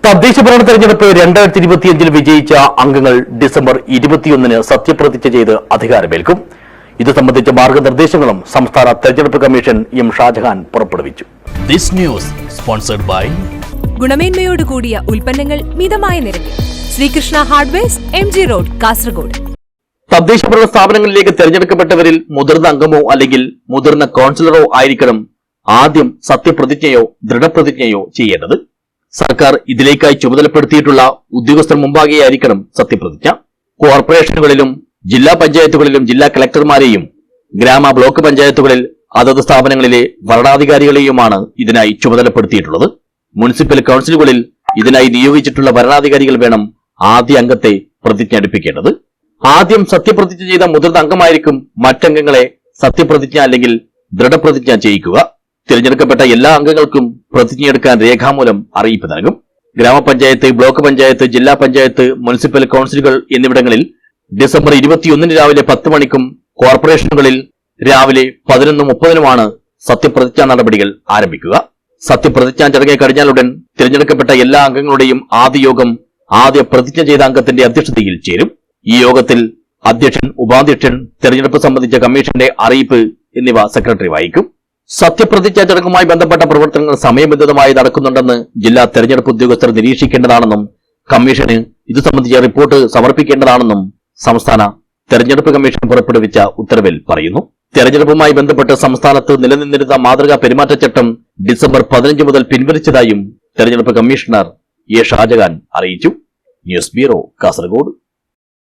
തദ്ദേശ ഭരണ തെരഞ്ഞെടുപ്പ് 2025 വിജയിച്ച അംഗങ്ങൾ ഡിസംബർ 21 സത്യപ്രതിജ്ഞ ചെയ്ത് അധികാരമേൽക്കും. ഇത് സംബന്ധിച്ച മാർഗനിർദ്ദേശങ്ങളും സംസ്ഥാന തെരഞ്ഞെടുപ്പ് കമ്മീഷൻ എം ഷാജഹാൻ പുറപ്പെടുവിച്ചു. ദിസ് ന്യൂസ് സ്പോൺസർഡ് ബൈ ഗുണമേന്മയോട് കൂടിയ ഉൽപ്പന്നങ്ങൾ മിതമായ നിരക്കിൽ Srikrishna hardwares MG road Kasaragod. തദ്ദേശ ഭരണ സ്ഥാപനങ്ങളിലേക്ക് തെരഞ്ഞെടുക്കപ്പെട്ടവരിൽ മുതിർന്ന അംഗമോ അല്ലെങ്കിൽ മുതിർന്ന കൌൺസിലറോ ആയിരിക്കണം ആദ്യം സത്യപ്രതിജ്ഞയോ ദൃഢപ്രതിജ്ഞയോ ചെയ്യേണ്ടത്. സർക്കാർ ഇതിലേക്കായി ചുമതലപ്പെടുത്തിയിട്ടുള്ള ഉദ്യോഗസ്ഥർ മുമ്പാകെയായിരിക്കണം സത്യപ്രതിജ്ഞ. കോർപ്പറേഷനുകളിലും ജില്ലാ പഞ്ചായത്തുകളിലും ജില്ലാ കളക്ടർമാരെയും ഗ്രാമ ബ്ലോക്ക് പഞ്ചായത്തുകളിൽ അതത് സ്ഥാപനങ്ങളിലെ ഭരണാധികാരികളെയുമാണ് ഇതിനായി ചുമതലപ്പെടുത്തിയിട്ടുള്ളത്. മുനിസിപ്പൽ കൌൺസിലുകളിൽ ഇതിനായി നിയോഗിച്ചിട്ടുള്ള ഭരണാധികാരികൾ വേണം ആദ്യ അംഗത്തെ പ്രതിജ്ഞ എടുപ്പിക്കേണ്ടത്. ആദ്യം സത്യപ്രതിജ്ഞ ചെയ്ത മുതിർന്ന അംഗമായിരിക്കും മറ്റംഗങ്ങളെ സത്യപ്രതിജ്ഞ അല്ലെങ്കിൽ ദൃഢപ്രതിജ്ഞ ചെയ്യിക്കുക. തിരഞ്ഞെടുക്കപ്പെട്ട എല്ലാ അംഗങ്ങൾക്കും പ്രതിജ്ഞയെടുക്കാൻ രേഖാമൂലം അറിയിപ്പ് നൽകും. ഗ്രാമപഞ്ചായത്ത്, ബ്ലോക്ക് പഞ്ചായത്ത്, ജില്ലാ പഞ്ചായത്ത്, മുനിസിപ്പൽ കൌൺസിലുകൾ എന്നിവിടങ്ങളിൽ ഡിസംബർ 21 രാവിലെ 10 മണിക്കും കോർപ്പറേഷനുകളിൽ രാവിലെ 11:30 സത്യപ്രതിജ്ഞാ നടപടികൾ ആരംഭിക്കുക. സത്യപ്രതിജ്ഞാ ചടങ്ങ് കഴിഞ്ഞാലുടൻ തിരഞ്ഞെടുക്കപ്പെട്ട എല്ലാ അംഗങ്ങളുടെയും ആദ്യ യോഗം ആദ്യ പ്രതിജ്ഞ ചെയ്ത അംഗത്തിന്റെ അധ്യക്ഷതയിൽ ചേരും. ഈ യോഗത്തിൽ അധ്യക്ഷൻ, ഉപാധ്യക്ഷൻ, തെരഞ്ഞെടുപ്പ് സംബന്ധിച്ച കമ്മീഷന്റെ അറിയിപ്പ് എന്നിവ സെക്രട്ടറി വായിക്കും. സത്യപ്രതിജ്ഞാ ചടങ്ങുമായി ബന്ധപ്പെട്ട പ്രവർത്തനങ്ങൾ സമയബന്ധിതമായി നടക്കുന്നുണ്ടെന്ന് ജില്ലാ തെരഞ്ഞെടുപ്പ് ഉദ്യോഗസ്ഥർ നിരീക്ഷിക്കേണ്ടതാണെന്നും കമ്മീഷന് ഇത് സംബന്ധിച്ച റിപ്പോർട്ട് സമർപ്പിക്കേണ്ടതാണെന്നും സംസ്ഥാന തെരഞ്ഞെടുപ്പ് കമ്മീഷൻ പുറപ്പെടുവിച്ച ഉത്തരവിൽ പറയുന്നു. തെരഞ്ഞെടുപ്പുമായി ബന്ധപ്പെട്ട് സംസ്ഥാനത്ത് നിലനിന്നിരുന്ന മാതൃകാ പെരുമാറ്റച്ചട്ടം ഡിസംബർ 15 മുതൽ പിൻവലിച്ചതായും തെരഞ്ഞെടുപ്പ് കമ്മീഷണർ എ ഷാജഹാൻ അറിയിച്ചു. News bureau, Kasaragod.